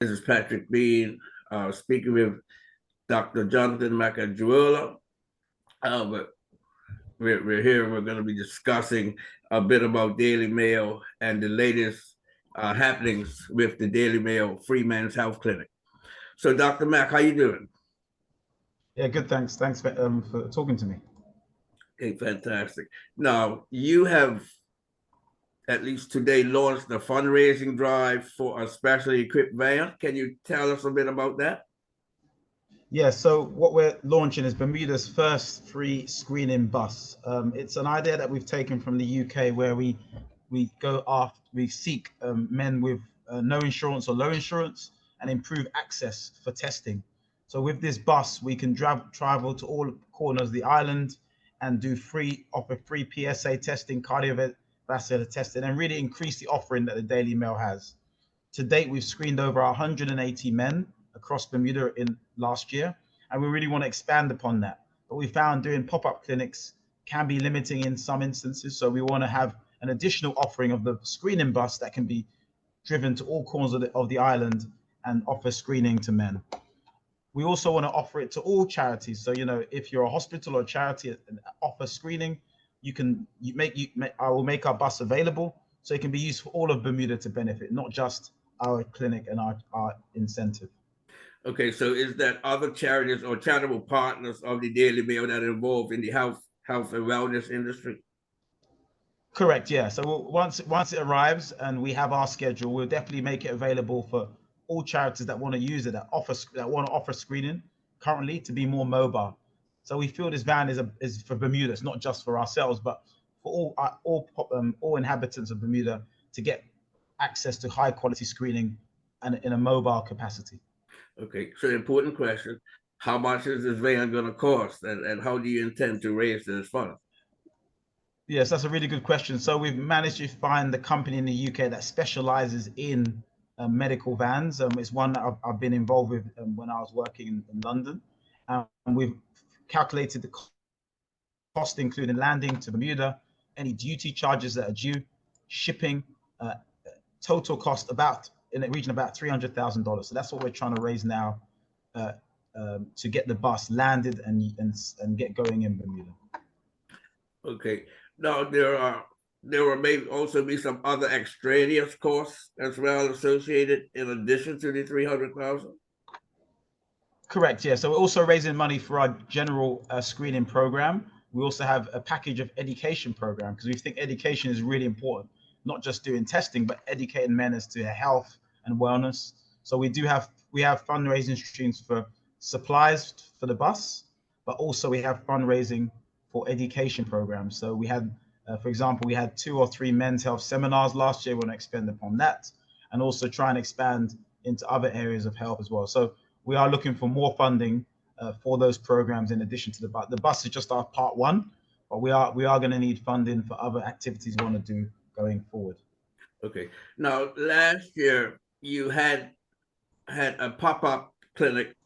This is Patrick Bean, speaking with Dr. Jonathan Makajuola. But we're here. We're going to be discussing a bit about Daily Mail and the latest happenings with the Daily Mail Free Men's Health Clinic. So, Dr. Mack, how you doing? Yeah, good. Thanks. Thanks for talking to me. Okay, fantastic. Now, you have at least today launched a fundraising drive for a specially equipped van. Can you tell us a bit about that? Yeah. So what we're launching is Bermuda's first free screening bus. It's an idea that we've taken from the UK, where we seek men with no insurance or low insurance and improve access for testing. So with this bus, we can travel to all corners of the island and offer free PSA testing, cardiovascular testing, and really increase the offering that the Daily Mail has. To date, we've screened over 180 men across Bermuda in last year, and we really want to expand upon that. But we found doing pop-up clinics can be limiting in some instances, so we want to have an additional offering of the screening bus that can be driven to all corners of the island and offer screening to men. We also want to offer it to all charities. So, if you're a hospital or a charity and offer screening, I will make our bus available so it can be used for all of Bermuda to benefit, not just our clinic and our incentive. Okay, so is that other charities or charitable partners of the Daily Mail that are involved in the health and wellness industry? Correct. Yeah. So once it arrives and we have our schedule, we'll definitely make it available for all charities that want to use it, that want to offer screening currently to be more mobile. So we feel this van is for Bermuda. It's not just for ourselves, but for all inhabitants of Bermuda to get access to high quality screening and in a mobile capacity. Okay, so the important question, how much is this van going to cost and how do you intend to raise this fund? Yes, that's a really good question. So we've managed to find the company in the UK that specializes in medical vans. It's one that I've been involved with when I was working in London. And we've calculated the cost, including landing to Bermuda, any duty charges that are due, shipping, uh, total cost about in the region about $300,000. So that's what we're trying to raise now uh, to get the bus landed and get going in Bermuda. Okay, now there will maybe also be some other extraneous costs as well associated in addition to the 300,000. Correct. Yeah. So we're also raising money for our general screening program. We also have a package of education program because we think education is really important, not just doing testing, but educating men as to health and wellness. So we have fundraising streams for supplies for the bus, but also we have fundraising for education programs. So for example, we had 2 or 3 men's health seminars last year. We want to expand upon that, and also try and expand into other areas of health as well. So we are looking for more funding for those programs in addition to the bus. The bus is just our part one, but we are going to need funding for other activities we want to do going forward. Okay, now last year you had a pop-up clinic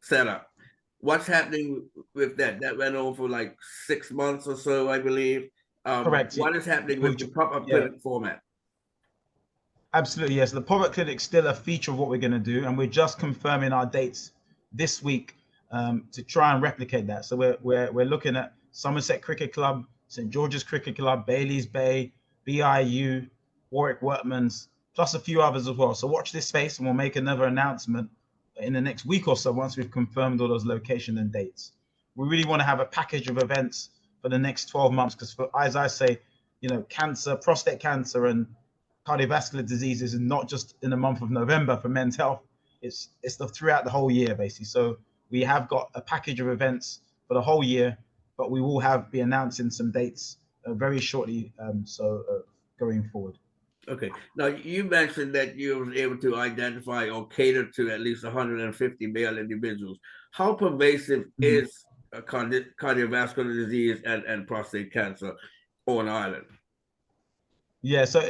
set up. What's happening with that? That went on for like 6 months or so, I believe. Correct. What is happening We've, with the pop-up yeah, clinic format? absolutely. Yes, the pop-up clinic is still a feature of what we're going to do, and we're just confirming our dates this week to try and replicate that. So we're looking at Somerset Cricket Club, St George's Cricket Club, Bailey's Bay, BIU, Warwick Workman's, plus a few others as well. So watch this space, and we'll make another announcement in the next week or so once we've confirmed all those locations and dates. We really want to have a package of events for the next 12 months because, as I say, cancer, prostate cancer, and cardiovascular diseases, and not just in the month of November for men's health. Throughout the whole year, basically. So we have got a package of events for the whole year, but we will be announcing some dates very shortly. Going forward. Okay. Now you mentioned that you were able to identify or cater to at least 150 male individuals. How pervasive Mhm. is cardiovascular disease and prostate cancer on Ireland? Yeah, so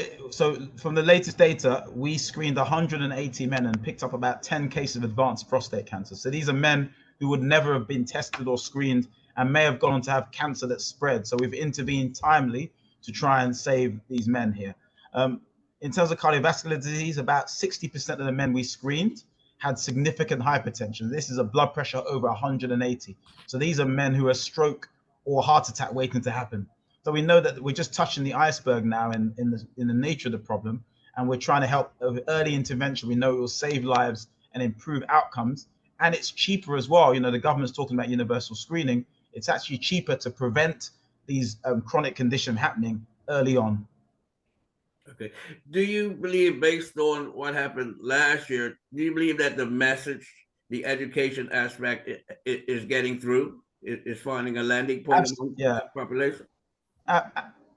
from the latest data, we screened 180 men and picked up about 10 cases of advanced prostate cancer. So these are men who would never have been tested or screened and may have gone on to have cancer that spread. So we've intervened timely to try and save these men here. Um, in terms of cardiovascular disease, about 60% of the men we screened had significant hypertension. This is a blood pressure over 180. So these are men who are stroke or heart attack waiting to happen. So we know that we're just touching the iceberg now in the nature of the problem, and we're trying to help early intervention. We know it will save lives and improve outcomes, and it's cheaper as well. You know, the government's talking about universal screening. It's actually cheaper to prevent these chronic conditions happening early on. Okay. Do you believe, based on what happened last year, do you believe that the message, the education aspect, is getting through? Is finding a landing point among Yeah, the population? Uh,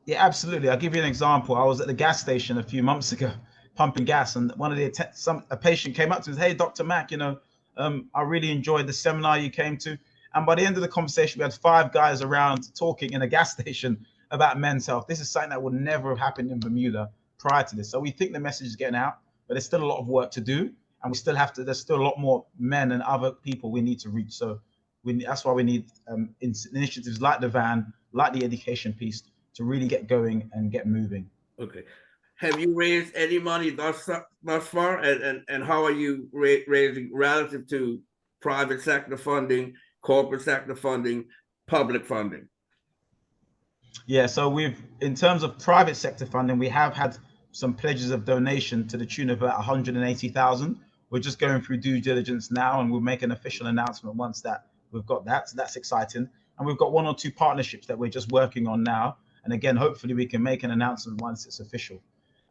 yeah, absolutely. I'll give you an example. I was at the gas station a few months ago, pumping gas, and one of the a patient came up to me and said, "Hey, Dr. Mack, I really enjoyed the seminar you came to." And by the end of the conversation, we had five guys around talking in a gas station about men's health. This is something that would never have happened in Bermuda prior to this. So we think the message is getting out, but there's still a lot of work to do, and we still have to. There's still a lot more men and other people we need to reach. So that's why we need initiatives like the van, like the education piece, to really get going and get moving. Okay. Have you raised any money thus far, and how are you raising relative to private sector funding, corporate sector funding, public funding? Yeah, so in terms of private sector funding, we have had some pledges of donation to the tune of about 180,000. We're just going through due diligence now, and we'll make an official announcement once that we've got that. So that's exciting. And we've got one or two partnerships that we're just working on now. And again, hopefully we can make an announcement once it's official.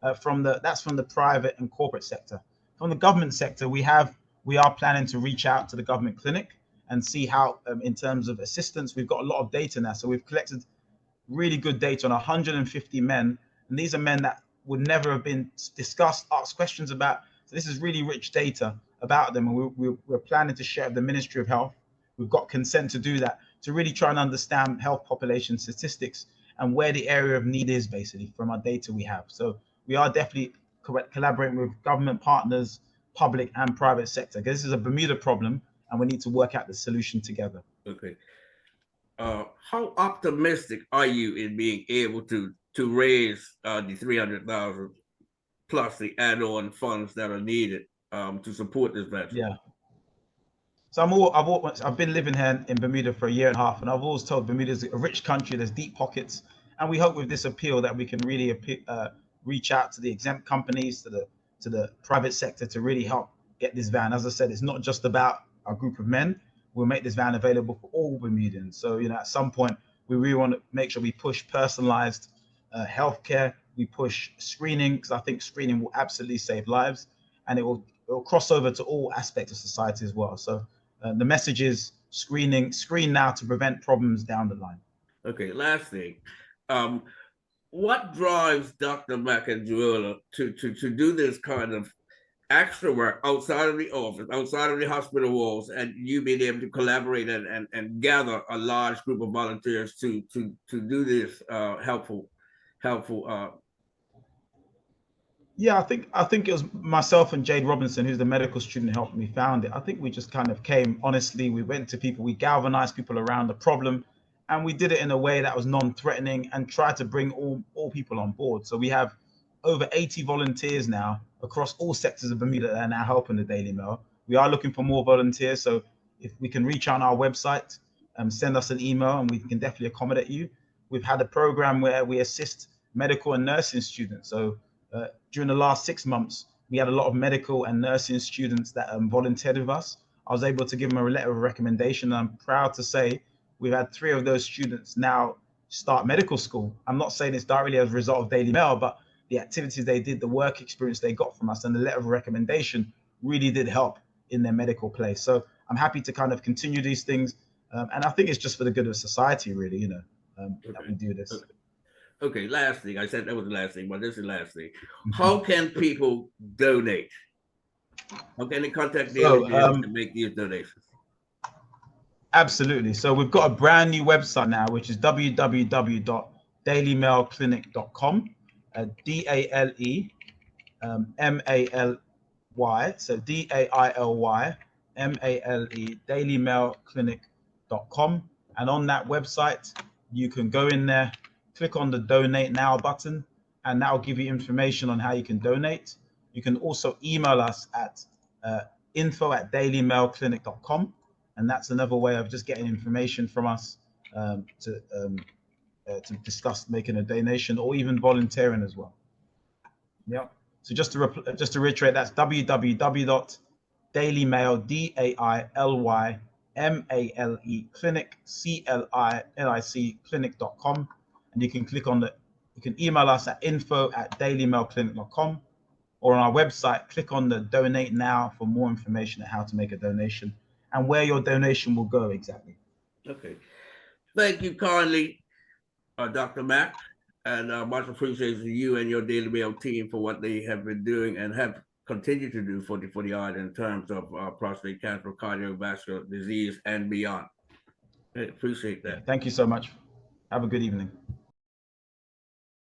That's from the private and corporate sector. From the government sector, we are planning to reach out to the government clinic and see how, in terms of assistance, we've got a lot of data now. So we've collected really good data on 150 men, and these are men that would never have been discussed, asked questions about. So this is really rich data about them, and we're planning to share with the Ministry of Health. We've got consent to do that, to really try and understand health population statistics and where the area of need is, basically, from our data we have. So we are definitely collaborating with government partners, public and private sector, because this is a Bermuda problem, and we need to work out the solution together. Okay. How optimistic are you in being able to raise the 300,000 plus the add-on funds that are needed to support this venture? Yeah. So I've been living here in Bermuda for a year and a half, and I've always told Bermuda is a rich country. There's deep pockets, and we hope with this appeal that we can really reach out to the exempt companies, to the private sector, to really help get this van. As I said, it's not just about a group of men. We'll make this van available for all Bermudans. So at some point, we really want to make sure we push personalized healthcare. We push screening, because I think screening will absolutely save lives, and it will cross over to all aspects of society as well. So the message is screen now to prevent problems down the line. Okay, last thing. Um, what drives Dr. Makajuola to do this kind of extra work outside of the office, outside of the hospital walls, and you being able to collaborate and gather a large group of volunteers to do this helpful. Yeah, I think it was myself and Jade Robinson, who's the medical student who helped me found it. I think we just kind of came honestly. We went to people, we galvanized people around the problem, and we did it in a way that was non-threatening and tried to bring all people on board. So we have over 80 volunteers now across all sectors of Bermuda that are now helping the Daily Mail. We are looking for more volunteers, so if we can reach out on our website, send us an email, and we can definitely accommodate you. We've had a program where we assist medical and nursing students. So during the last 6 months, we had a lot of medical and nursing students that volunteered with us. I was able to give them a letter of recommendation. And I'm proud to say we've had 3 of those students now start medical school. I'm not saying it's directly as a result of Daily Mail, but the activities they did, the work experience they got from us, and the letter of recommendation really did help in their medical place. So I'm happy to kind of continue these things. And I think it's just for the good of society, really, that we Okay. do this. Okay. Okay, last thing. I said that was the last thing, but this is the last thing. How can people donate? How can they contact Daily So Mail and make these donations? absolutely. So we've got a brand new website now, which is www.dailymailclinic.com. DALE MALY. So DAILY MALE, dailymailclinic.com. And on that website, you can go in there, click on the donate now button, and that will give you information on how you can donate. You can also email us at info@dailymailclinic.com, and that's another way of just getting information from us to discuss making a donation or even volunteering as well. Yeah. So just to reiterate, that's www.dailymail, clinic.com, and you can email us at info@dailymailclinic.com, or on our website, click on the donate now for more information on how to make a donation and where your donation will go exactly. Okay. Thank you kindly, Dr. Mack, and much appreciated to you and your Daily Mail team for what they have been doing and have continued to do for the island in terms of prostate cancer, cardiovascular disease, and beyond. I appreciate that. Thank you so much. Have a good evening.